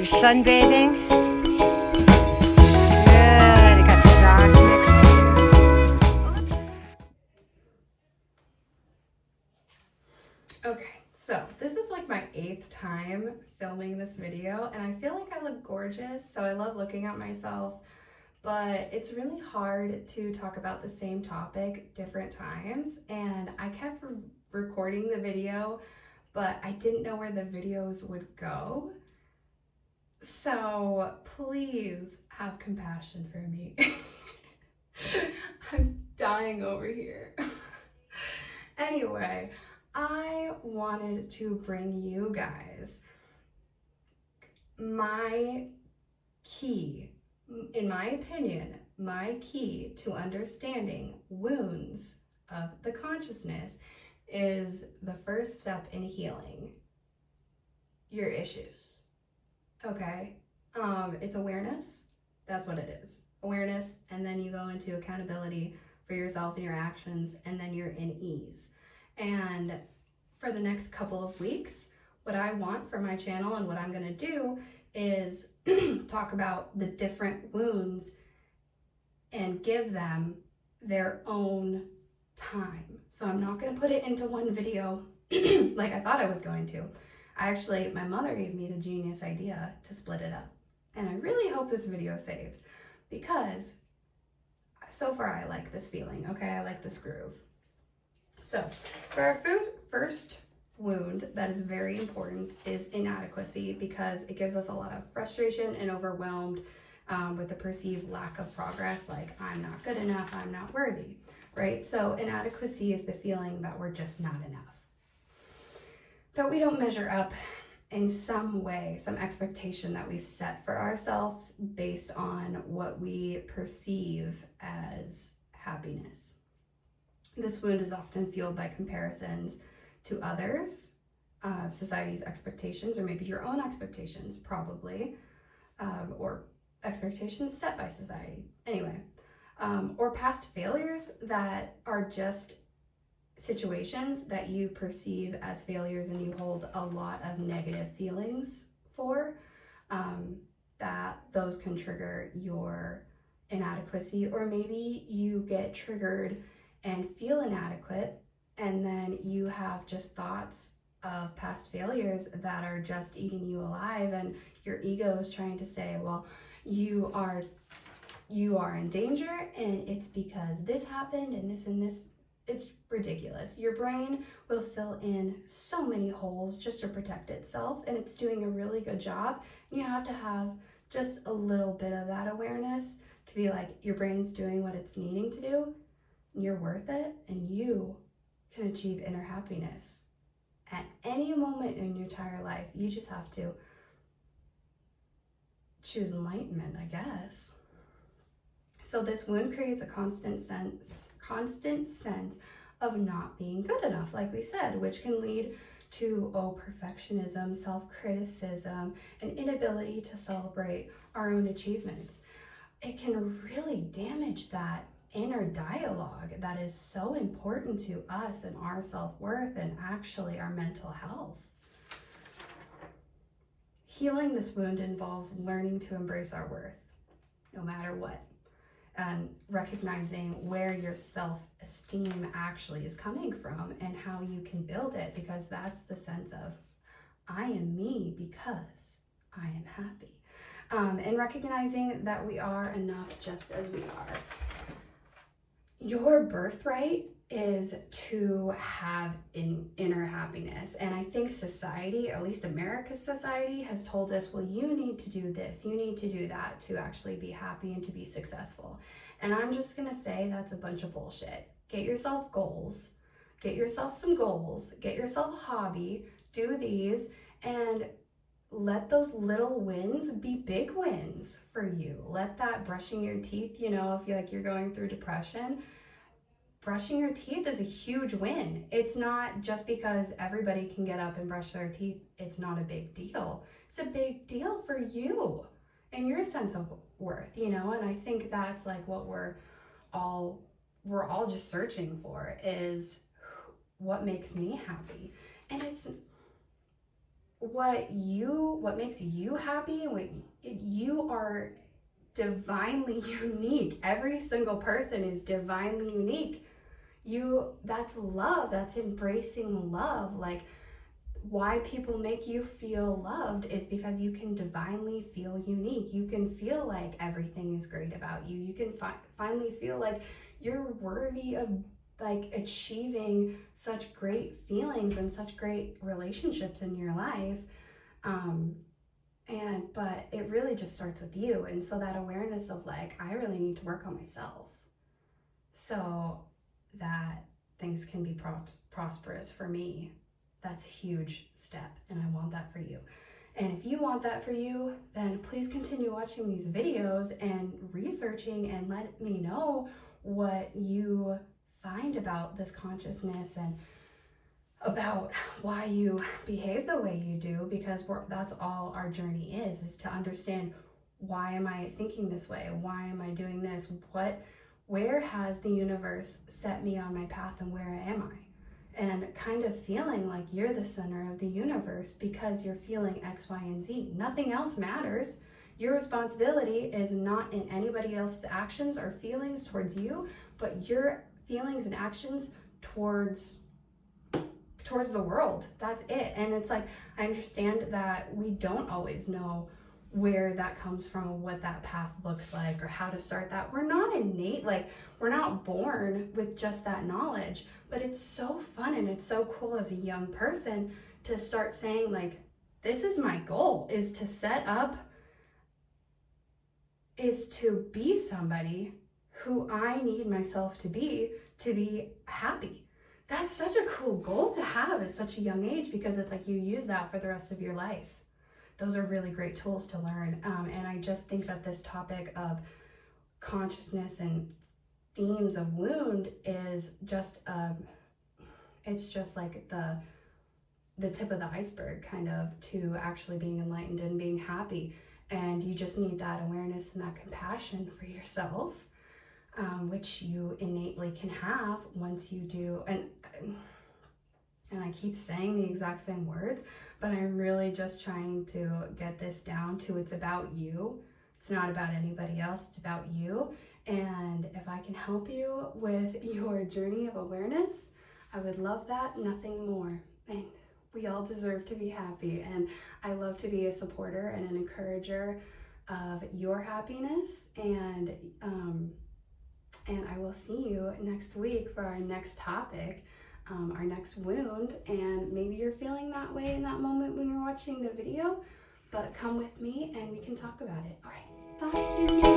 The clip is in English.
You're sunbathing? Good. I got the dock next to you. Okay, so this is like my 8th time filming this video, and I feel like I look gorgeous, so I love looking at myself, but it's really hard to talk about the same topic different times, and I kept recording the video, but I didn't know where the videos would go. So please have compassion for me. I'm dying over here. Anyway, I wanted to bring you guys my key, in my opinion, my key to understanding wounds of the consciousness is the first step in healing your issues. Okay? It's awareness. That's what it is. Awareness, and then you go into accountability for yourself and your actions, and then you're in ease. And for the next couple of weeks, what I want for my channel and what I'm going to do is talk about the different wounds and give them their own time. So I'm not going to put it into one video like I thought I was going to. My mother gave me the genius idea to split it up. And I really hope this video saves, because so far I like this feeling, okay? I like this groove. So for our first wound that is very important is inadequacy, because it gives us a lot of frustration and overwhelmed with the perceived lack of progress, like I'm not good enough, I'm not worthy, right? So inadequacy is the feeling that we're just not enough, that we don't measure up in some way, some expectation that we've set for ourselves based on what we perceive as happiness. This wound is often fueled by comparisons to others, society's expectations, or maybe your own expectations, probably, or expectations set by society. Anyway, or past failures that are just situations that you perceive as failures and you hold a lot of negative feelings for, that those can trigger your inadequacy. Or maybe you get triggered and feel inadequate, and then you have just thoughts of past failures that are just eating you alive, and your ego is trying to say, well, you are in danger, and it's because this happened and this and this. It's ridiculous. Your brain will fill in so many holes just to protect itself, and it's doing a really good job. You have to have just a little bit of that awareness to be like, your brain's doing what it's needing to do, and you're worth it, and you can achieve inner happiness at any moment in your entire life. You just have to choose enlightenment, I guess. So this wound creates a constant sense of not being good enough, like we said, which can lead to perfectionism, self-criticism, and inability to celebrate our own achievements. It can really damage that inner dialogue that is so important to us and our self-worth and actually our mental health. Healing this wound involves learning to embrace our worth, no matter what, and recognizing where your self-esteem actually is coming from and how you can build it, because that's the sense of, I am me because I am happy. And recognizing that we are enough just as we are. Your birthright is to have inner happiness. And I think society, at least America's society, has told us, well, you need to do this, you need to do that to actually be happy and to be successful. And I'm just gonna say that's a bunch of bullshit. Get yourself goals, get yourself some goals, get yourself a hobby, do these, and let those little wins be big wins for you. Let that brushing your teeth, if you're going through depression, brushing your teeth is a huge win. It's not just because everybody can get up and brush their teeth, it's not a big deal. It's a big deal for you and your sense of worth, and I think that's like what we're all just searching for, is what makes me happy. And what makes you happy, you are divinely unique. Every single person is divinely unique. That's love. That's embracing love. Like, why people make you feel loved is because you can divinely feel unique. You can feel like everything is great about you. You can finally feel like you're worthy of like achieving such great feelings and such great relationships in your life. But it really just starts with you. And so that awareness of like, I really need to work on myself so that things can be prosperous for me. That's a huge step, and I want that for you. And if you want that for you, then please continue watching these videos and researching, and let me know what you find about this consciousness and about why you behave the way you do, because that's all our journey is to understand, why am I thinking this way? Why am I doing this? Where has the universe set me on my path, and where am I? And kind of feeling like you're the center of the universe because you're feeling X, Y, and Z. Nothing else matters. Your responsibility is not in anybody else's actions or feelings towards you, but your feelings and actions towards the world. That's it. And it's like, I understand that we don't always know where that comes from, what that path looks like, or how to start that. We're not innate, like we're not born with just that knowledge, but it's so fun and it's so cool as a young person to start saying like, this is my goal, is to be somebody who I need myself to be happy. That's such a cool goal to have at such a young age, because it's like you use that for the rest of your life. Those are really great tools to learn. And I just think that this topic of consciousness and themes of wound is just, it's just like the tip of the iceberg, kind of, to actually being enlightened and being happy. And you just need that awareness and that compassion for yourself, which you innately can have once you do. And I keep saying the exact same words, but I'm really just trying to get this down to, it's about you. It's not about anybody else. It's about you. And if I can help you with your journey of awareness, I would love that, nothing more. And we all deserve to be happy. And I love to be a supporter and an encourager of your happiness. And I will see you next week for our next topic. Our next wound, and maybe you're feeling that way in that moment when you're watching the video, but come with me and we can talk about it. All right, bye.